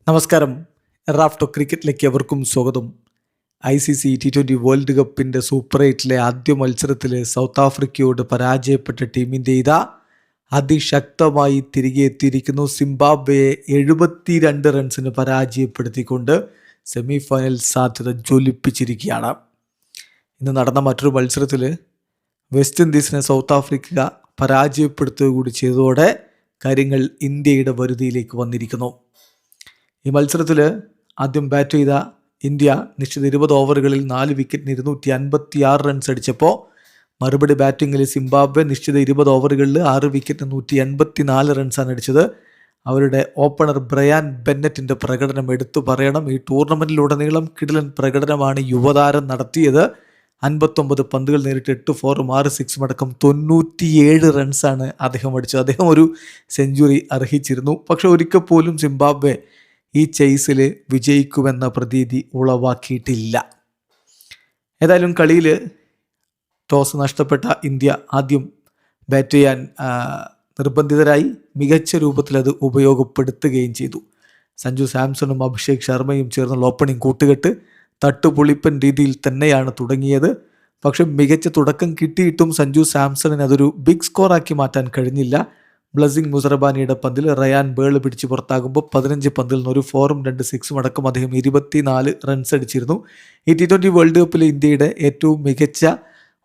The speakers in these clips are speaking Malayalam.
നമസ്കാരം. റാഫ്റ്റോ ക്രിക്കറ്റിലേക്ക് എവർക്കും സ്വാഗതം. ICC T20 വേൾഡ് കപ്പിൻ്റെ സൂപ്പർ 8 ആദ്യ മത്സരത്തിൽ സൗത്ത് ആഫ്രിക്കയോട് പരാജയപ്പെട്ട ടീം ഇന്ത്യ ഇതാ അതിശക്തമായി തിരികെ എത്തിയിരിക്കുന്നു. സിംബാബ്വെയെ 72 റൺസിന് പരാജയപ്പെടുത്തിക്കൊണ്ട് സെമി ഫൈനൽ സാധ്യത ജ്വലിപ്പിച്ചിരിക്കുകയാണ്. ഇന്ന് നടന്ന മറ്റൊരു മത്സരത്തിൽ വെസ്റ്റ് ഇൻഡീസിനെ സൗത്ത് ആഫ്രിക്ക പരാജയപ്പെടുത്തുക കൂടി ചെയ്തതോടെ കാര്യങ്ങൾ ഇന്ത്യയുടെ വരുതിയിലേക്ക് വന്നിരിക്കുന്നു. ഈ മത്സരത്തിൽ ആദ്യം ബാറ്റ് ചെയ്ത ഇന്ത്യ നിശ്ചിത 20 ഓവറുകളിൽ 4 വിക്കറ്റിന് 256 റൺസ് അടിച്ചപ്പോൾ മറുപടി ബാറ്റിങ്ങിൽ സിംബാബ്വെ നിശ്ചിത 20 ഓവറുകളിൽ 6 വിക്കറ്റിന് 184 റൺസാണ് അടിച്ചത്. അവരുടെ ഓപ്പണർ ബ്രയാൻ ബെന്നറ്റിൻ്റെ പ്രകടനം എടുത്തു പറയണം. ഈ ടൂർണമെൻറ്റിലുടനീളം കിടിലൻ പ്രകടനമാണ് യുവതാരം നടത്തിയത്. 59 പന്തുകൾ നേരിട്ട് 8 ഫോറും 6 സിക്സും അടക്കം 97 റൺസാണ് അദ്ദേഹം അടിച്ചത്. അദ്ദേഹം ഒരു സെഞ്ചുറി അർഹിച്ചിരുന്നു. പക്ഷെ ഒരിക്കൽ പോലും സിംബാബ്വെ ഈ ചേസിൽ വിജയിക്കുമെന്ന പ്രതീതി ഉളവാക്കിയിട്ടില്ല. ഏതായാലും കളിയിൽ ടോസ് നഷ്ടപ്പെട്ട ഇന്ത്യ ആദ്യം ബാറ്റ് ചെയ്യാൻ നിർബന്ധിതരായി. മികച്ച രൂപത്തിൽ അത് ഉപയോഗപ്പെടുത്തുകയും ചെയ്തു. സഞ്ജു സാംസണും അഭിഷേക് ശർമ്മയും ചേർന്നുള്ള ഓപ്പണിംഗ് കൂട്ടുകെട്ട് തട്ടുപൊളിപ്പൻ രീതിയിൽ തന്നെയാണ് തുടങ്ങിയത്. പക്ഷെ മികച്ച തുടക്കം കിട്ടിയിട്ടും സഞ്ജു സാംസണിന് അതൊരു ബിഗ് സ്കോറാക്കി മാറ്റാൻ കഴിഞ്ഞില്ല. ബ്ലസിംഗ് മുസറബാനിയുടെ പന്തിൽ റയാൻ ബേൾ പിടിച്ച് പുറത്താകുമ്പോൾ 15 പന്തിൽ നിന്ന് 1 ഫോറും 2 സിക്സും അടക്കം അദ്ദേഹം 24 റൺസ് അടിച്ചിരുന്നു. ഈ T20 വേൾഡ് കപ്പിലെ ഇന്ത്യയുടെ ഏറ്റവും മികച്ച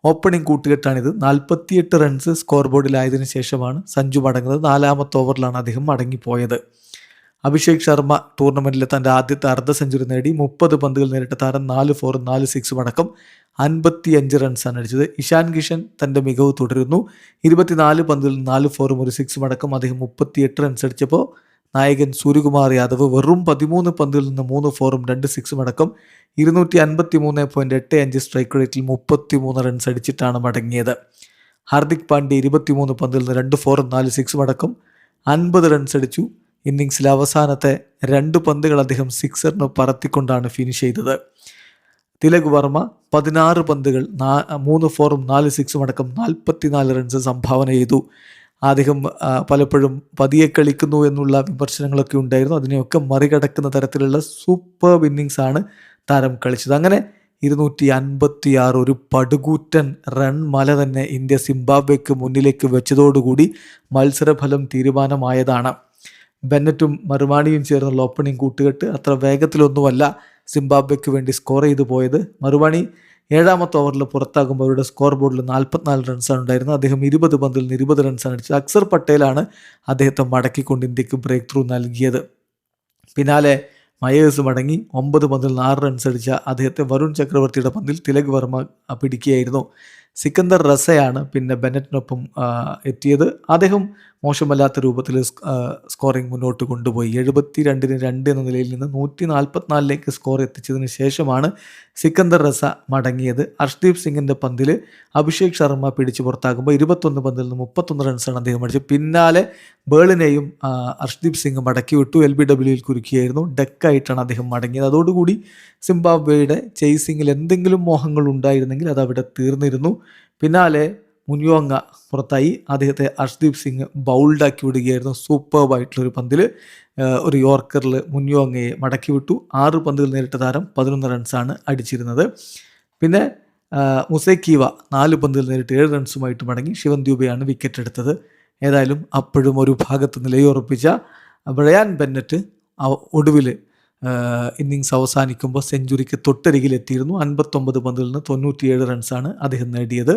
ഓപ്പണിംഗ് കൂട്ടുകെട്ടാണിത്. 48 റൺസ് സ്കോർ ബോർഡിലായതിനു ശേഷമാണ് സഞ്ജു മടങ്ങുന്നത്. 4ാമത്തെ ഓവറിലാണ് അദ്ദേഹം മടങ്ങിപ്പോയത്. അഭിഷേക് ശർമ്മ ടൂർണമെൻറ്റിലെ തൻ്റെ ആദ്യത്തെ അർദ്ധ സെഞ്ചുറി നേടി. 30 പന്തുകൾ നേരിട്ട താരം 4 ഫോറും 4 സിക്സും അടക്കം 55 റൺസാണ് അടിച്ചത്. ഇഷാൻ കിഷൻ തൻ്റെ മികവ് തുടരുന്നു. 24 പന്തുകളിൽ 4 ഫോറും 1 സിക്സും അടക്കം അദ്ദേഹം 38 റൺസ് അടിച്ചപ്പോൾ നായകൻ സൂര്യകുമാർ യാദവ് വെറും 13 പന്തുകളിൽ നിന്ന് 3 ഫോറും 2 സിക്സും അടക്കം 253.85 സ്ട്രൈക്ക് റേറ്റിൽ 33 റൺസ് അടിച്ചിട്ടാണ് മടങ്ങിയത്. ഹാർദിക് പാണ്ഡ്യ 23 പന്തുകളിൽ നിന്ന് 2 ഫോറും 4 സിക്സും അടക്കം 50 റൺസ് അടിച്ചു. ഇന്നിങ്സിലെ അവസാനത്തെ 2 പന്തുകൾ അദ്ദേഹം സിക്സറിന് പറത്തിക്കൊണ്ടാണ് ഫിനിഷ് ചെയ്തത്. തിലക് വർമ്മ 16 പന്തുകൾ 3 ഫോറും 4 സിക്സും അടക്കം 44 റൺസ് സംഭാവന ചെയ്തു. അദ്ദേഹം പലപ്പോഴും പതിയെ കളിക്കുന്നു എന്നുള്ള വിമർശനങ്ങളൊക്കെ ഉണ്ടായിരുന്നു. അതിനെയൊക്കെ മറികടക്കുന്ന തരത്തിലുള്ള സൂപ്പർ ഇന്നിങ്സാണ് താരം കളിച്ചത്. അങ്ങനെ 256 ഒരു പടുകൂറ്റൻ റൺ മല തന്നെ ഇന്ത്യ സിംബാബ്വെക്ക് മുന്നിലേക്ക് വെച്ചതോടുകൂടി മത്സരഫലം തീരുമാനമായതാണ്. ബെന്നറ്റും മറുവാണിയും ചേർന്നുള്ള ഓപ്പണിംഗ് കൂട്ടുകെട്ട് അത്ര വേഗത്തിലൊന്നുമല്ല സിംബാബ്വെക്ക് വേണ്ടി സ്കോർ ചെയ്തു പോയത്. മറുവാണി 7ാമത്തെ ഓവറിൽ പുറത്താകുമ്പോൾ അവരുടെ സ്കോർ ബോർഡിൽ 44 റൺസാണ് ഉണ്ടായിരുന്നത്. അദ്ദേഹം 20 പന്തിൽ നിന്ന് 20 റൺസാണ് അടിച്ചത്. അക്സർ പട്ടേലാണ് അദ്ദേഹത്തെ മടക്കിക്കൊണ്ട് ഇന്ത്യക്ക് ബ്രേക്ക് ത്രൂ നൽകിയത്. പിന്നാലെ മയേഴ്സ് മടങ്ങി 9 പന്തിൽ 6 റൺസ് അടിച്ച അദ്ദേഹത്തെ വരുൺ ചക്രവർത്തിയുടെ പന്തിൽ തിലക് വർമ്മ പിടിക്കുകയായിരുന്നു. സിക്കന്ദർ റസയാണ് പിന്നെ ബെന്നറ്റിനൊപ്പം എത്തിയത്. അദ്ദേഹം മോശമല്ലാത്ത രൂപത്തിൽ സ്കോറിംഗ് മുന്നോട്ട് കൊണ്ടുപോയി. 72-2 എന്ന നിലയിൽ നിന്ന് 144 സ്കോർ എത്തിച്ചതിന് ശേഷമാണ് സിക്കന്ദർ റസ മടങ്ങിയത്. അർഷ്ദീപ് സിംഗിൻ്റെ പന്തിൽ അഭിഷേക് ശർമ്മ പിടിച്ച് പുറത്താകുമ്പോൾ 21 പന്തിൽ നിന്ന് 31 റൺസാണ് അദ്ദേഹം അടിച്ചത്. പിന്നാലെ ബേളിനെയും അർഷ്ദീപ് സിംഗ് മടക്കി വിട്ടു. LBWയിൽ കുരുക്കിയായിരുന്നു. ഡെക്കായിട്ടാണ് അദ്ദേഹം മടങ്ങിയത്. അതോടുകൂടി സിംബാബ്വെയുടെ ചേസിങ്ങിൽ എന്തെങ്കിലും മോഹങ്ങൾ ഉണ്ടായിരുന്നെങ്കിൽ അതവിടെ തീർന്നിരുന്നു. പിന്നാലെ മുൻയോങ്ങ പുറത്തായി. അദ്ദേഹത്തെ അർഷ്ദീപ് സിംഗ് ബൗൾഡാക്കി വിടുകയായിരുന്നു. സൂപ്പർബായിട്ടുള്ളൊരു പന്തിൽ ഒരു യോർക്കറിൽ മുൻയോങ്ങയെ മടക്കി വിട്ടു. 6 പന്തുകൾ നേരിട്ട താരം 11 റൺസാണ് അടിച്ചിരുന്നത്. പിന്നെ മുസൈക്കീവ 4 പന്തുകൾ നേരിട്ട് 7 റൺസുമായിട്ട് മടങ്ങി. ശിവൻ ദ്യൂബയാണ് വിക്കറ്റ് എടുത്തത്. ഏതായാലും അപ്പോഴും ഒരു ഭാഗത്ത് നിലയുറപ്പിച്ച ബ്രയാൻ ബെന്നറ്റ് ഒടുവിൽ ഇന്നിങ്സ് അവസാനിക്കുമ്പോൾ സെഞ്ചുറിക്ക് തൊട്ടരികിലെത്തിയിരുന്നു. 59 പന്തിൽ നിന്ന് 97 റൺസാണ് അദ്ദേഹം നേടിയത്.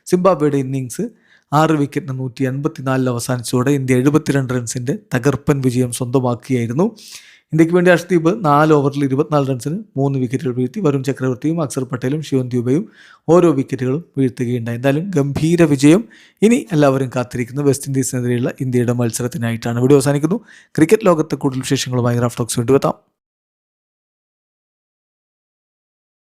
സിംബാബ്വെയുടെ ഇന്നിങ്സ് 6 വിക്കറ്റിന് 184 അവസാനിച്ചതോടെ ഇന്ത്യ 72 റൺസിൻ്റെ തകർപ്പൻ വിജയം സ്വന്തമാക്കിയായിരുന്നു. ഇന്ത്യക്ക് വേണ്ടി അർഷ്ദീപ് 4 ഓവറിൽ 24 റൺസിന് 3 വിക്കറ്റുകൾ വീഴ്ത്തി. വരുൺ ചക്രവർത്തിയും അക്സർ പട്ടേലും ശിവൻ ദ്യൂബയും ഓരോ വിക്കറ്റുകളും വീഴ്ത്തുകയുണ്ടായി. എന്തായാലും ഗംഭീര വിജയം. ഇനി എല്ലാവരും കാത്തിരിക്കുന്നത് വെസ്റ്റ് ഇൻഡീസിനെതിരെയുള്ള ഇന്ത്യയുടെ മത്സരത്തിനായിട്ടാണ്. വീഡിയോ അവസാനിക്കുന്നു. ക്രിക്കറ്റ് ലോകത്തെ കൂടുതൽ വിശേഷങ്ങളുമായി റാഫ്റ്റോക്സ് വീണ്ടും എത്താം.